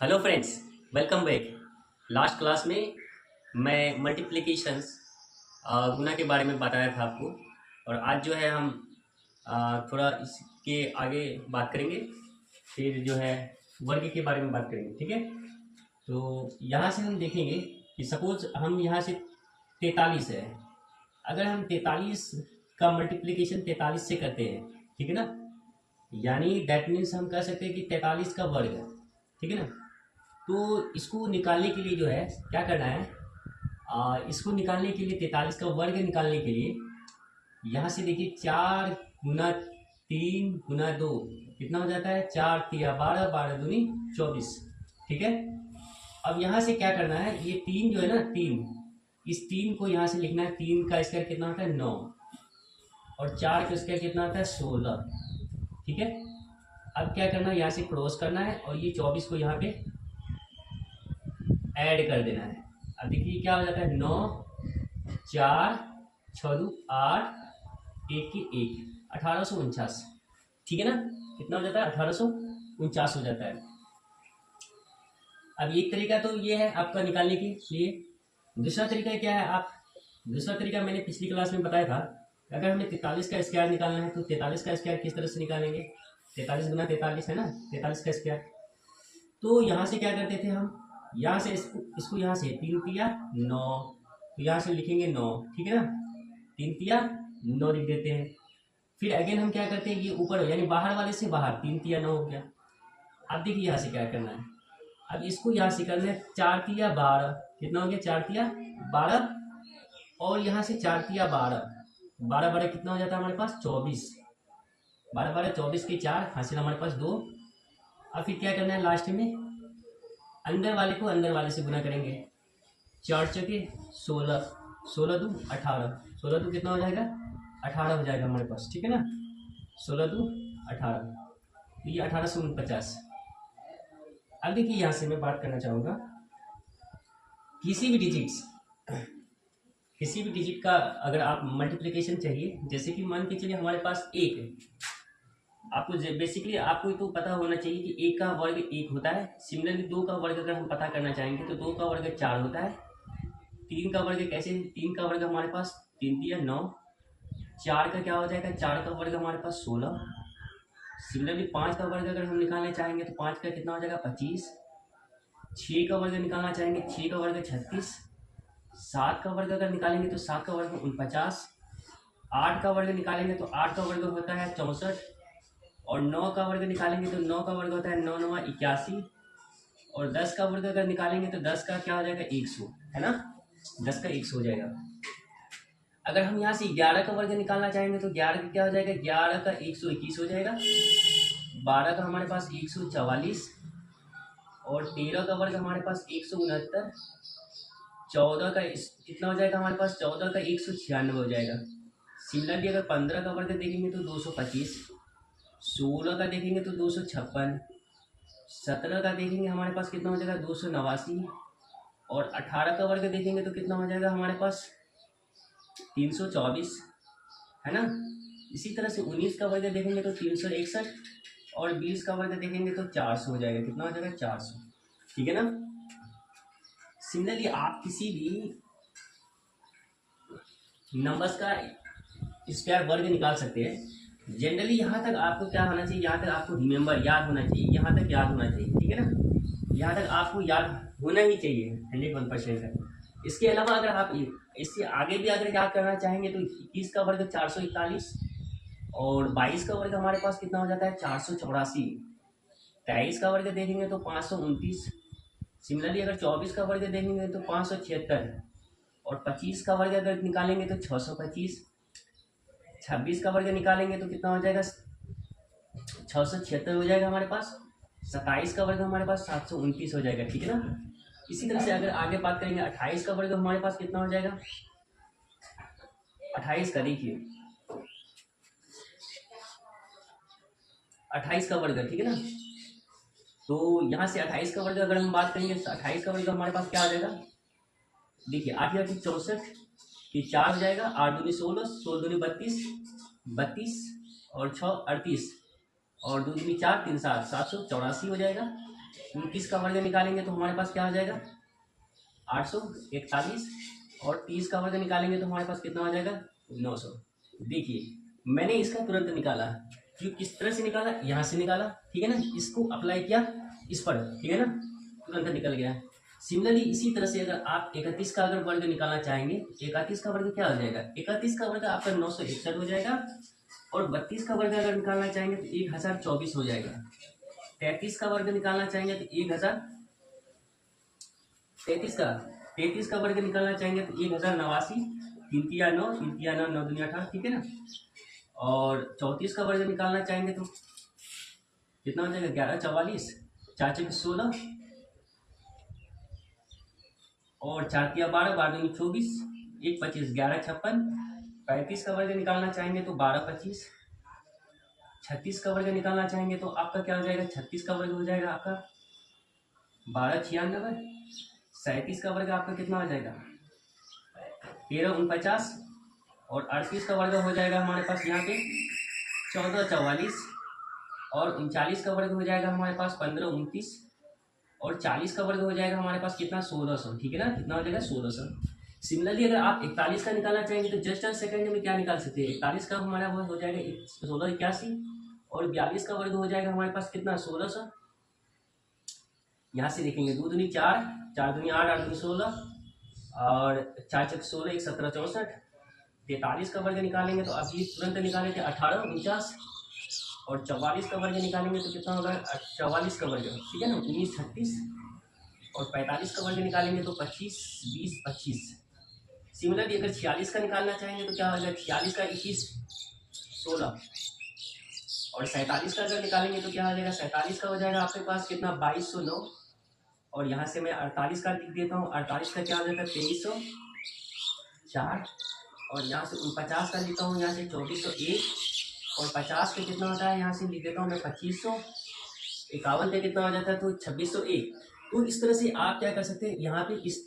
Hello friends, welcome back. Last class में मैं multiplications गुना के बारे में बताया था आपको। और आज जो है हम थोड़ा इसके आगे बात करेंगे। फिर जो है वर्ग के बारे में बात करेंगे, ठीक है। तो यहाँ से हम देखेंगे कि सपोज हम यहाँ से 43 है। अगर हम 43 का मल्टीप्लिकेशन 43 से करते हैं, ठीक है ना, यानी दैट मीन्स हम कह सकते हैं कि 43 का वर्ग है, ठीक है ना। तो इसको निकालने के लिए जो है क्या करना है, इसको निकालने के लिए 43 का वर्ग निकालने के लिए यहाँ से देखिए 4 गुना 3 गुना 2 कितना हो जाता है, 4 तिया 12, 12 दूनी 24, ठीक है। अब यहाँ से क्या करना है, ये 3 जो है ना, 3, इस 3 को यहाँ से लिखना है। 3 का स्क्वायर कितना होता है 9, और 4 का स्क्वायर कितना होता है 16, ठीक है। अब क्या करना है, यहाँ से क्रॉस करना है और ये 24 को यहाँ पे ऐड कर देना है। अब देखिए क्या हो जाता है, 9 4 6 2 8 1 की 1, 1849, ठीक है ना। कितना हो जाता है, 1849 हो जाता है। अब एक तरीका तो ये है आपका निकालने के लिए। दूसरा तरीका क्या है, दूसरा तरीका मैंने पिछली क्लास में बताया था। अगर हमें 43 का स्क्वायर निकालना है तो 43 का स्क्वायर किस तरह से निकालेंगे, 43 गुना 43 है ना, 43 का स्क्वायर। तो यहाँ से क्या करते थे हम, यहाँ से इसको यहाँ से 3 तिया 9, तो यहाँ से लिखेंगे 9, ठीक है ना। 3 तिया 9 लिख देते हैं। फिर अगेन हम क्या करते हैं, ये ऊपर यानी बाहर वाले से बाहर 3 तिया 9 हो गया। अब देखिए यहाँ से क्या करना है, अब इसको यहाँ से करना है 4 तिया 12, कितना हो गया 4 तिया 12, और यहाँ से 4 तिया 12, 12 12 कितना हो जाता है हमारे पास 24, 12 12 24 के 4 हासिल हमारे पास 2। अब फिर क्या करना है, लास्ट में अंदर वाले को अंदर वाले से गुना करेंगे। 4 चौके 16, 16 दू 18, 16 दू कितना हो जाएगा 18 हो जाएगा हमारे पास, ठीक है ना। 16 दू 18, तो ये 1849। अब देखिए यहाँ से मैं बात करना चाहूँगा, किसी भी डिजिट का अगर आप मल्टीप्लिकेशन चाहिए, जैसे कि मान के चलिए हमारे पास 1 है। आपको बेसिकली आपको तो पता होना चाहिए कि 1 का वर्ग 1 होता है। सिमिलरली 2 का वर्ग अगर हम पता करना चाहेंगे तो 2 का वर्ग 4 होता है। 3 का वर्ग कैसे, 3 का वर्ग हमारे पास 3 तिया 9, 4 का क्या हो जाएगा, 4 का वर्ग हमारे पास 16। सिमिलरली 5 का वर्ग अगर हम निकालना चाहेंगे तो 5 का कितना हो जाएगा 25। 6 का वर्ग निकालना चाहेंगे, 6 का वर्ग 36। 7 का वर्ग अगर निकालेंगे तो 7 का वर्ग 49। 8 का वर्ग निकालेंगे तो 8 का वर्ग होता है 64, और 9 का वर्ग निकालेंगे तो 9 का वर्ग होता है 9 9 81, और 10 का वर्ग अगर निकालेंगे तो 10 का क्या हो जाएगा 100, है ना, 10 का 100 हो जाएगा। अगर हम यहाँ से 11 का वर्ग निकालना चाहेंगे तो 11 का क्या हो जाएगा, 11 का 121 हो जाएगा। 12 का हमारे पास 144, और 13 का वर्ग हमारे पास 169। 14 का कितना हो जाएगा हमारे पास, 14 का 196 हो जाएगा। सिमिलरली अगर 15 का वर्ग देखेंगे तो 225, 16 का देखेंगे तो 256, 17 का देखेंगे हमारे पास कितना हो जाएगा 289, और 18 का वर्ग देखेंगे तो कितना हो जाएगा हमारे पास 324, है ना। इसी तरह से 19 का वर्ग देखेंगे तो 361, और 20 का वर्ग देखेंगे तो 400 हो जाएगा। कितना हो जाएगा 400, ठीक है ना। सिमिलरली आप किसी भी नंबर्स का स्क्वायर वर्ग निकाल सकते हैं। जनरली यहाँ तक आपको क्या होना चाहिए, यहाँ तक आपको रिमेंबर याद होना चाहिए, यहाँ तक याद होना चाहिए, ठीक है ना। यहाँ तक आपको याद होना ही चाहिए 101% है। इसके अलावा अगर आप इससे आगे भी अगर याद करना चाहेंगे तो 21 का वर्ग 441, और 22 का वर्ग हमारे पास कितना हो जाता है 484। 23 का वर्ग देखेंगे तो 529। सिमिलरली अगर 24 का वर्ग देखेंगे तो 576, और 25 का वर्ग अगर निकालेंगे तो 625। 26 का वर्ग निकालेंगे तो कितना हो जाएगा 676 हो जाएगा हमारे पास। 27 का वर्ग हमारे पास 729 हो जाएगा, ठीक है ना। इसी तरह से अगर आगे बात करेंगे 28 का वर्ग हमारे पास कितना हो जाएगा, 28 का देखिए 28 का वर्ग, ठीक है ना। तो यहाँ से 28 का वर्ग अगर हम बात करेंगे तो 28 का वर्ग हमारे पास क्या आ जाएगा, देखिए 8 या 64 कि 4 हो जाएगा, 8 दूनी 16, 16 दूनी 32, 32 और 6 38, और 2 दूनी 4 3 7 784 हो जाएगा। 29 का वर्ग निकालेंगे तो हमारे पास क्या हो जाएगा 841, और 30 का वर्ग निकालेंगे तो हमारे पास कितना हो जाएगा 900। देखिए मैंने इसका तुरंत निकाला, जो किस तरह से निकाला, यहाँ से निकाला, ठीक है ना, इसको अप्लाई किया इस पर, ठीक है ना, तुरंत निकल गया। सिमिलरली इसी तरह से अगर आप 31 का अगर वर्ग निकालना चाहेंगे, 31 का वर्ग क्या हो जाएगा, 31 का वर्ग आपका 961 हो जाएगा, और 32 का वर्ग अगर निकालना चाहेंगे तो 1024 हो जाएगा। 33 का वर्ग निकालना चाहेंगे तो 33 का वर्ग निकालना चाहेंगे तो 1089, 3 तिया 9, 3 तिया 9, 9 दुनिया 18, ठीक है ना। और 34 का वर्ग निकालना चाहेंगे तो कितना हो जाएगा 1144, 4 चौके 16, और 4 तिया 12, 12 दूनी 24, 1 25, 11 56। 35 का वर्ग निकालना चाहेंगे तो 12 25। 36 का वर्ग निकालना चाहेंगे तो आपका क्या हो जाएगा, 36 का वर्ग हो जाएगा आपका 12 96। 37 का वर्ग आपका कितना हो जाएगा 13 49, और 38 का वर्ग हो जाएगा हमारे पास यहाँ पे 14 44, और 39 का वर्ग हो जाएगा हमारे पास 15 29, और 40 का वर्ग हो जाएगा हमारे पास कितना 1600, ठीक है ना, कितना हो जाएगा 1600। सिमिलरली अगर आप 41 का निकालना चाहेंगे तो जस्ट अ सेकंड में क्या निकाल सकते हैं, 41 का हमारा वर्ग हो जाएगा 1681, और 42 का वर्ग हो जाएगा हमारे पास कितना 1600। यहाँ से देखेंगे 2 दूनी 4, 4 दूनी 8, 8 दूनी 16, और 4 चौक 16, 1 17 64। 43 का वर्ग निकालेंगे तो अभी तुरंत निकाले थे 18 49, और 44 का वर्ग निकालेंगे तो कितना होगा 44 का वर्ग, ठीक है ना, 19 36, और 45 का वर्ग निकालेंगे तो 25 20 25। सिमिलरली अगर 46 का निकालना चाहेंगे तो क्या होगा 46 का 21 16, और 47 का अगर निकालेंगे तो क्या हो जाएगा 47 का हो जाएगा आपके पास कितना 2209, और यहाँ से मैं 48 का लिख देता हूँ, 48 का क्या हो जाएगा 2304, और यहाँ से 49 का लिखता हूँ, यहाँ से 2401, और 50 का कितना होता है यहाँ से लिख देता हूँ मैं 2500। 51 का कितना हो जाता है तो 2601। तो इस तरह से आप क्या कर सकते हैं, यहाँ पे इस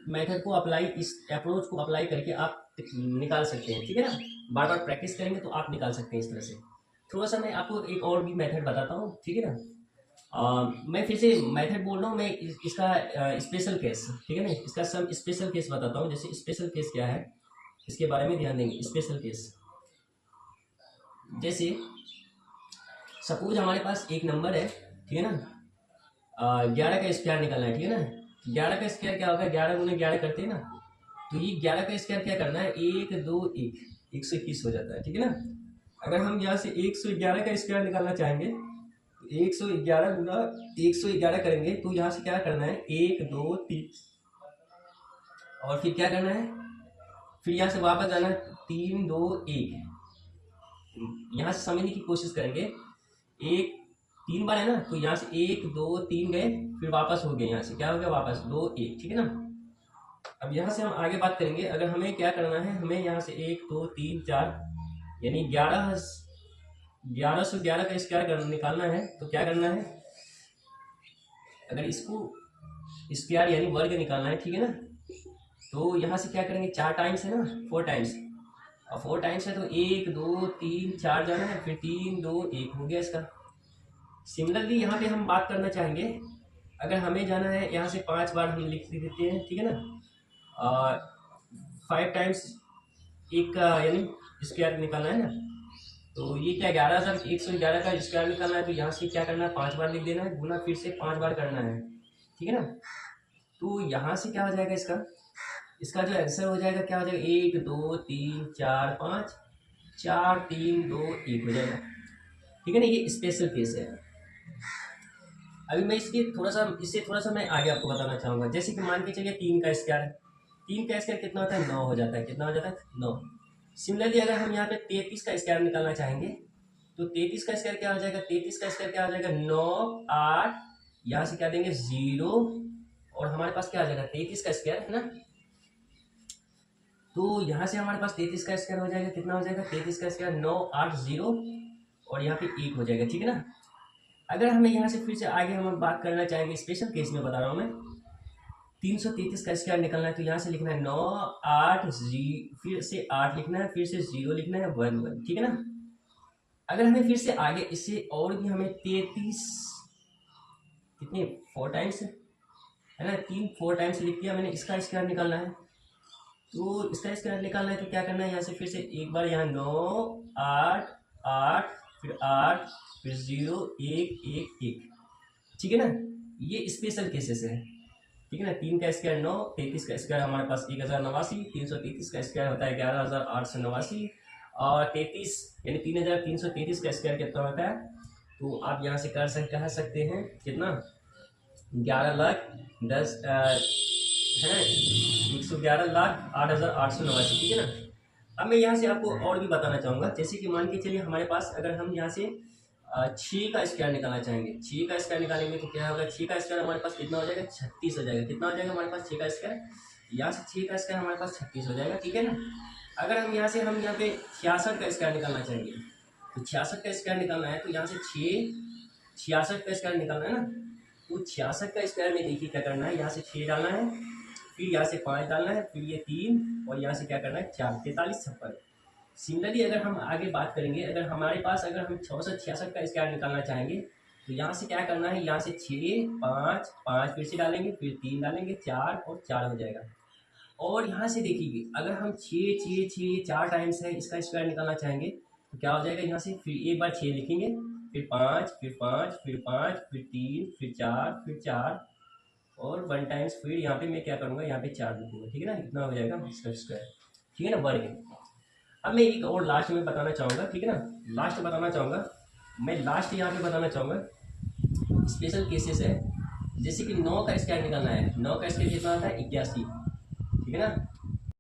मेथड को अप्लाई, इस अप्रोच को अप्लाई करके आप निकाल सकते हैं, ठीक है ना। बार बार प्रैक्टिस करेंगे तो आप निकाल सकते हैं इस तरह से। थोड़ा सा मैं आपको एक और भी मेथड बताता हूँ, ठीक है ना। मैं फिर से मेथड बोल रहा हूँ, मैं इसका स्पेशल केस, ठीक है ना, इसका सब स्पेशल केस बताता हूँ। जैसे स्पेशल केस क्या है इसके बारे में ध्यान देंगे। स्पेशल केस जैसे सपोज हमारे पास एक नंबर है, ठीक है ना, 11 का स्क्वायर निकालना है, ठीक है ना। 11 का स्क्वायर क्या होगा 11 गुना 11 करते हैं ना, तो ये 11 का स्क्वायर क्या करना है 1 2 1 121 हो जाता है, ठीक है ना। अगर हम यहाँ से 111 का स्क्वायर निकालना चाहेंगे तो 111 गुना 111 करेंगे, तो यहाँ से क्या करना है 1 2 3, और फिर क्या करना है, फिर यहाँ से वापस जाना है 3 2 1। यहाँ से समझने की कोशिश करेंगे, 1 3 बार है ना, तो यहाँ से 1 2 3 गए, फिर वापस हो गए, यहाँ से क्या हो गया वापस 2 1, ठीक है ना। अब यहाँ से हम आगे बात करेंगे, अगर हमें क्या करना है, हमें यहाँ से 1 2 3 4 यानी 1111 का स्क्वायर निकालना है, तो क्या करना है, अगर इसको स्क्वायर यानी वर्ग निकालना है, ठीक है ना, तो यहाँ से क्या करेंगे 4 टाइम्स है ना, 4 टाइम्स, और 4 टाइम्स है तो 1 2 3 4 जाना है, फिर 3 2 1 हो गया इसका। सिमिलरली यहाँ पे हम बात करना चाहेंगे, अगर हमें जाना है यहाँ से 5 बार हम लिख देते हैं, ठीक है ना, 5 टाइम्स एक का यानी स्क्वायर निकालना है ना, तो ये क्या 11,111 का स्क्वायर निकालना है, तो यहाँ से क्या करना है 5 बार लिख देना है, गुना फिर से 5 बार करना है, ठीक है ना। तो यहाँ से क्या हो जाएगा इसका जो आंसर हो जाएगा क्या हो जाएगा 1 2 3 4 5 4 3 2 1 हो जाएगा, ठीक है ना। ये स्पेशल केस है। अभी मैं इससे थोड़ा सा मैं आगे आपको बताना चाहूँगा। जैसे कि मान के चलिए 3 का स्क्वायर कितना होता है 9 हो जाता है, कितना हो जाता है 9। सिमिलरली अगर हम यहाँ पे 33 का स्क्वायर निकालना चाहेंगे, तो 33 का स्क्वायर क्या हो जाएगा 33 का स्क्वायर क्या हो जाएगा 9 8, यहाँ से क्या देंगे 0, और हमारे पास क्या आ जाएगा 33 का स्क्वायर है ना, तो यहाँ से हमारे पास 33 का स्क्वायर हो जाएगा, कितना हो जाएगा 33 का स्क्वायर 9 8 0, और यहाँ पे 1 हो जाएगा, ठीक है ना। अगर हमें यहाँ से फिर से आगे हम बात करना चाहेंगे, स्पेशल केस में बता रहा हूँ मैं, 333 का स्क्वायर निकलना है, तो यहाँ से लिखना है 9 8 फिर से 8 लिखना है, फिर से 0 लिखना है 1 1, ठीक है ना। अगर हमें फिर से आगे इससे और भी हमें 33 कितनी 4 टाइम्स है ना, 4 टाइम्स लिख दिया मैंने। इसका स्क्वायर निकालना है, तो इसका स्क्वायर निकालना है तो क्या करना है, यहाँ से फिर से एक बार यहाँ 9 8 8 फिर 8 फिर 0 1 1 1, ठीक है ना। ये स्पेशल केसेस है, ठीक है ना। 3 का स्क्वायर 9, 33 का स्क्वायर हमारे पास 1089, 333 का स्क्वायर होता है 11889, और 33 यानी 3333 का स्क्वायर कितना होता है, तो आप यहाँ से कह सकते हैं कितना, 11,10 है 111,08,889, ठीक है ना। अब मैं यहाँ से आपको और भी बताना चाहूँगा, जैसे कि मान के चलिए हमारे पास अगर हम यहाँ से 6 का स्क्वायर निकालना चाहेंगे, 6 का स्क्वायर निकालेंगे तो क्या होगा, 6 का स्क्वायर हमारे पास कितना हो जाएगा, 36 हो जाएगा। कितना हो जाएगा हमारे पास 6 का स्क्वायर, यहाँ से 6 का स्क्वायर हमारे पास 36 हो जाएगा, ठीक है ना। अगर हम यहाँ पे 66 का स्क्वायर निकालना चाहेंगे, तो 66 का स्क्वायर निकालना है तो यहाँ से 66 का स्क्वायर निकालना है ना, तो 66 का स्क्वायर में देखिए क्या करना है, यहाँ से 6 डालना है, फिर यहाँ से 5 डालना है, फिर ये 3, और यहाँ से क्या करना है 4, 43 56। सिमिलरली अगर हम आगे बात करेंगे, अगर हमारे पास अगर हम 666 का स्क्वायर निकालना चाहेंगे, तो यहाँ से क्या करना है, यहाँ से 6 5 5 फिर से डालेंगे, फिर 3 डालेंगे, 4 और 4 हो जाएगा। और यहाँ से देखिए अगर हम 6 6 6 4 टाइम्स है इसका स्क्वायर निकालना चाहेंगे, तो क्या हो जाएगा, यहाँ से फिर एक बार 6 लिखेंगे, फिर 5 फिर 5 फिर 5 फिर 3 फिर 4 फिर 4 और 1 टाइम्स, फिर यहाँ पे मैं क्या करूँगा, यहाँ पे 4 लिखूँगा, ठीक है ना। इतना हो जाएगा इसका स्क्वायर, ठीक है ना, बढ़ गया। अब मैं एक और लास्ट में बताना चाहूँगा, ठीक है ना, लास्ट बताना चाहूँगा मैं, लास्ट यहाँ पे बताना चाहूँगा स्पेशल केसेस है, जैसे कि 9 का स्क्वायर निकालना है, 9 का स्क्वायर कितना आता है 81, ठीक है ना।